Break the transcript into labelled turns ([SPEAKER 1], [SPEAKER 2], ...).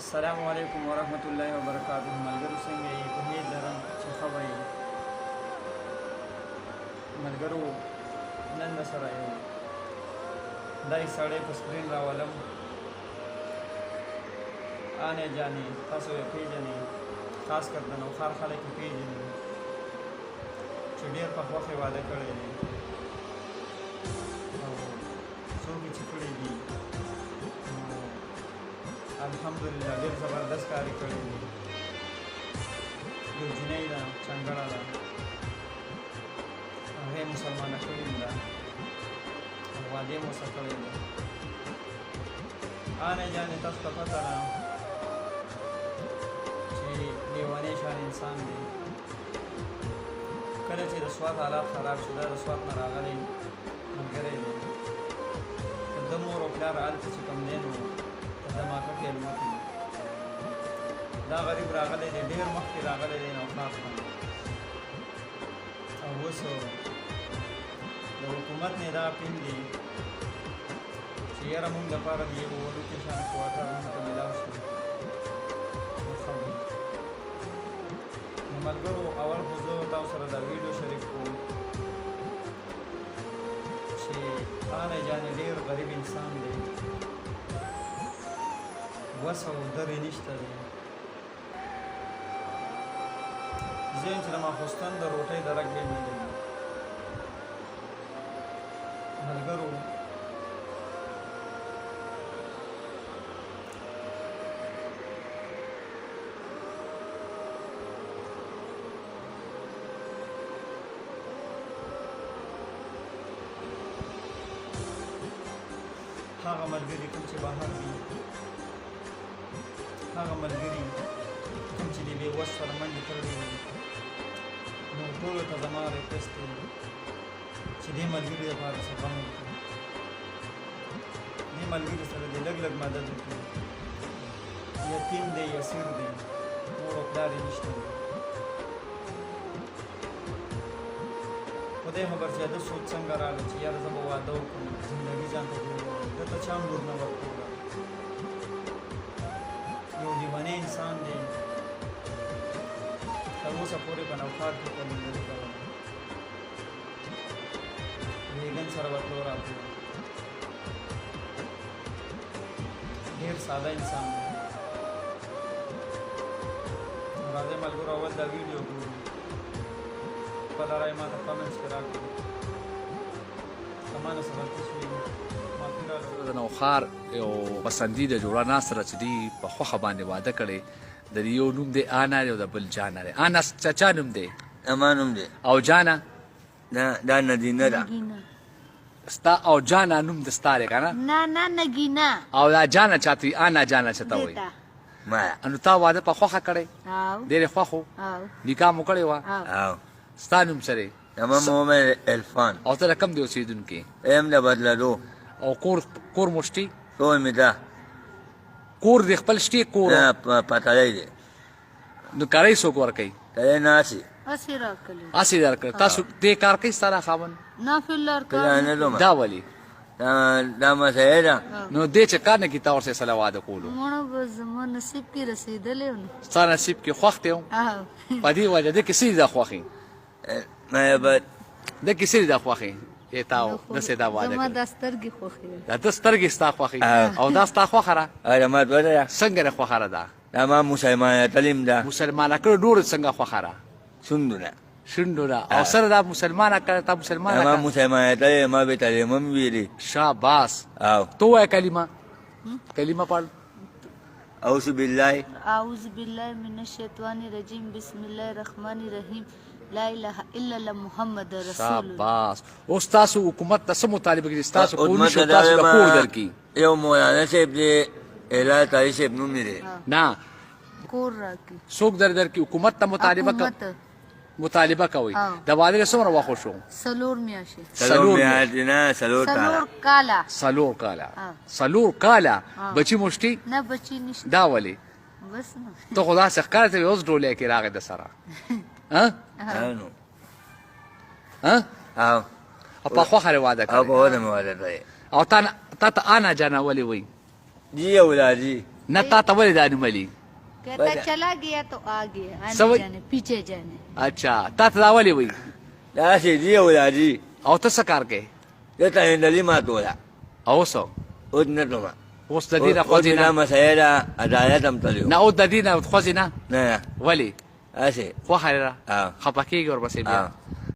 [SPEAKER 1] السلام علیکم ورحمت الله وبرکاته. ملګرو څنګه یې؟ امید لرم چې ښه به یې. ملګرو نن درسره یو دای سړی په سکرین راولم. آنې جانې تاسو یې پېژنئ، خاص کر د نوښار خلک یې پېژني چې ډېر په خوښ یې واده کړی دی او څوک یې چې کړي دي الحمدلله ډېر زبردست کاري کړی دی. یو جنۍ ده، چنګړه ده، هغه یې مسلمانه کړې ده او واده یې ورسره کړی دی. آنې جانې تاسو ته پته ده چې لیونی شان انسان دی. کله چې د سوات حالات خراب شو، دا د سوات نه راغلی ملګری دی. که د مور او پلار هلته چې کوم دی نو دماغه کې الماتې دا غریب راغلی دی، ډېر مخکې راغلی دی نوښار ته او اوس د حکومت نه دا اپیل دی چې یاره مونږ دپاره د یو وړوکي شان کوارټر مونږ ته میلاو شي. نو ملګرو اول خو زه تاسو سره دا ویډیو شریک کوم چې آنې جانې ډېر غریب انسان دی، وس او درې نشته دی. زه یم چې د ماخوستن د روټۍ درک ډېر نه لري. ملګرو هغه ملګري کوم چې بهر دي، هغه ملګري کوم چې د بې وس سره منډې کړې وي، نو ټولو ته زما ریکویسټ دی چې دې ملګري دپاره څه غم وکړي، دې ملګري سره دې لږ لږ مدد وکړي. یتیم دی، یسیر دی، مور او پلار یې نشته دی. خدای خبر چې د سوچ څنګه راغله چې یاره زه به واده وکړم، زندګي ځان ته جوړوم، دته چا هم لور نه ورکوله. یو لیونی انسان دی، تر اوسه پورې په نوښار کې پرمختګ کولی، ویګن سره به تلو راتلو، ډېر ساده انسان دی. راځئ ملګرو اول دا ویډیو ګورو، خپله رایه ما ته کامنټس کې راکړئ. که ما نه څه غلطي شوې معافي راکړئ.
[SPEAKER 2] د نوښار یو پسندیده جوړه ناسره چې دوی په خوښه باندې واده کړی. د یو نوم دی آنا دی او د بل جانا دی. آنا چا نوم دی؟
[SPEAKER 3] زما نوم دی.
[SPEAKER 2] او جانا؟
[SPEAKER 3] دا نګینه ده.
[SPEAKER 2] ستا او جانا نوم د ستا دی که نه؟
[SPEAKER 4] نه نګینه.
[SPEAKER 2] او دا جانا چاته وي؟ آنا جانا چاته وایي؟
[SPEAKER 3] مایا.
[SPEAKER 2] نو تا واده په خوښه کړی؟ ډېرې خوښ و؟ نکاح مو کړې وه؟ ستا نوم څه دی؟
[SPEAKER 3] زما محمد عرفان.
[SPEAKER 2] او ته د کوم دی اوسېدونکی؟
[SPEAKER 3] یم د بدلدو.
[SPEAKER 2] او کور مو شتې؟
[SPEAKER 3] کور مې ده.
[SPEAKER 2] کور دې خپل شتې کور؟
[SPEAKER 3] نه پټلی دی.
[SPEAKER 2] نو کری څوک ورکوي؟
[SPEAKER 3] کلی ناسي.
[SPEAKER 4] اسې راکړي.
[SPEAKER 2] اسې درکړی. تاسو دې کار کوئ ستا دا خاوند؟
[SPEAKER 4] نافل
[SPEAKER 3] کله نه لومه.
[SPEAKER 2] دا ولې؟
[SPEAKER 3] دا مسئله ده.
[SPEAKER 2] نو دې چې کار نه کړي تا ورسره سره واده کولو؟
[SPEAKER 4] مړه به زما نصیب کې رسېدلی و نو.
[SPEAKER 2] ستا نصیب کې خوښ دی و؟ په دې وجه دې کې څه دي دا خوښې؟ دې کې څه دي دا خوښې؟ ای تا داسې دا واده
[SPEAKER 4] زما
[SPEAKER 2] کړی.
[SPEAKER 4] دا سترګې خوښې وې.
[SPEAKER 2] دا ده سترګې ستا خوښې او دا ستا خوښه ده؟
[SPEAKER 3] زما دوه ده.
[SPEAKER 2] څنګه ده خوښه ده؟
[SPEAKER 3] دا ما مسلمانه تعلیم ده.
[SPEAKER 2] مسلمانه کړه نور څنګه خوښه ده؟
[SPEAKER 3] شونډونه.
[SPEAKER 2] شونډو ده او سره دا مسلمانه کړه تا مسلمانه
[SPEAKER 3] ما
[SPEAKER 2] کړه؟
[SPEAKER 3] مسلمانه تعلیم ما به تعلیم هم ویلي.
[SPEAKER 2] شاباس.
[SPEAKER 3] او
[SPEAKER 2] تو وایه کلمه پڑھ.
[SPEAKER 3] اعوذ بالله
[SPEAKER 4] من الشیطان الرجیم بسم الله الرحمن الرحیم لا اله الا الله محمد رسول الله.
[SPEAKER 2] شاباس. اوس تاسو حکومت ته څه مطالبه کوي؟ تاسو کولای شئ تاسو له کور درکړي؟
[SPEAKER 3] یو مولانا صاحب دی، اله تعالی صاحب نوم دی.
[SPEAKER 2] نه
[SPEAKER 4] کور راکړي.
[SPEAKER 2] څوک درکړي؟ حکومت ته مطالبه کوي. د واده څومره وخت شو؟
[SPEAKER 4] 4 میاشتې.
[SPEAKER 3] سلور میاشتې نه 4 کاله.
[SPEAKER 2] څلور کاله. بچي مشتي؟
[SPEAKER 4] نه بچي نشته.
[SPEAKER 2] دا ولې؟
[SPEAKER 4] بس نو
[SPEAKER 2] ته خو داسې ښکاره ته اوس ډولۍ کې راغی د سره
[SPEAKER 3] نو
[SPEAKER 2] او په خوښه واده
[SPEAKER 3] او
[SPEAKER 2] کړی
[SPEAKER 3] په واده مې واده کړی.
[SPEAKER 2] او تا ته انا جانا ولې وایي؟
[SPEAKER 3] جی اولادي.
[SPEAKER 2] نه تا ته ولې دا نوم علي
[SPEAKER 4] कहता चला गया तो आ गया आने
[SPEAKER 2] समझ-
[SPEAKER 4] जाने पीछे जाने
[SPEAKER 2] اچھا تا ته دا ولې وایي
[SPEAKER 3] دا سیدی او راځي
[SPEAKER 2] او ته څه کار کوې
[SPEAKER 3] دته هندلي ماتوله
[SPEAKER 2] او څه
[SPEAKER 3] اوس نه تمه
[SPEAKER 2] اوس د دې نه
[SPEAKER 3] اوس
[SPEAKER 2] خوځې
[SPEAKER 3] نه
[SPEAKER 2] نه
[SPEAKER 3] مسایله عدالت هم تلو
[SPEAKER 2] نه اوس د دې نه خوځې نه
[SPEAKER 3] نه
[SPEAKER 2] ولې
[SPEAKER 3] اسه
[SPEAKER 2] خوښه یې ده
[SPEAKER 3] آه.
[SPEAKER 2] خفه کېږي ورپسې بیا
[SPEAKER 3] آه.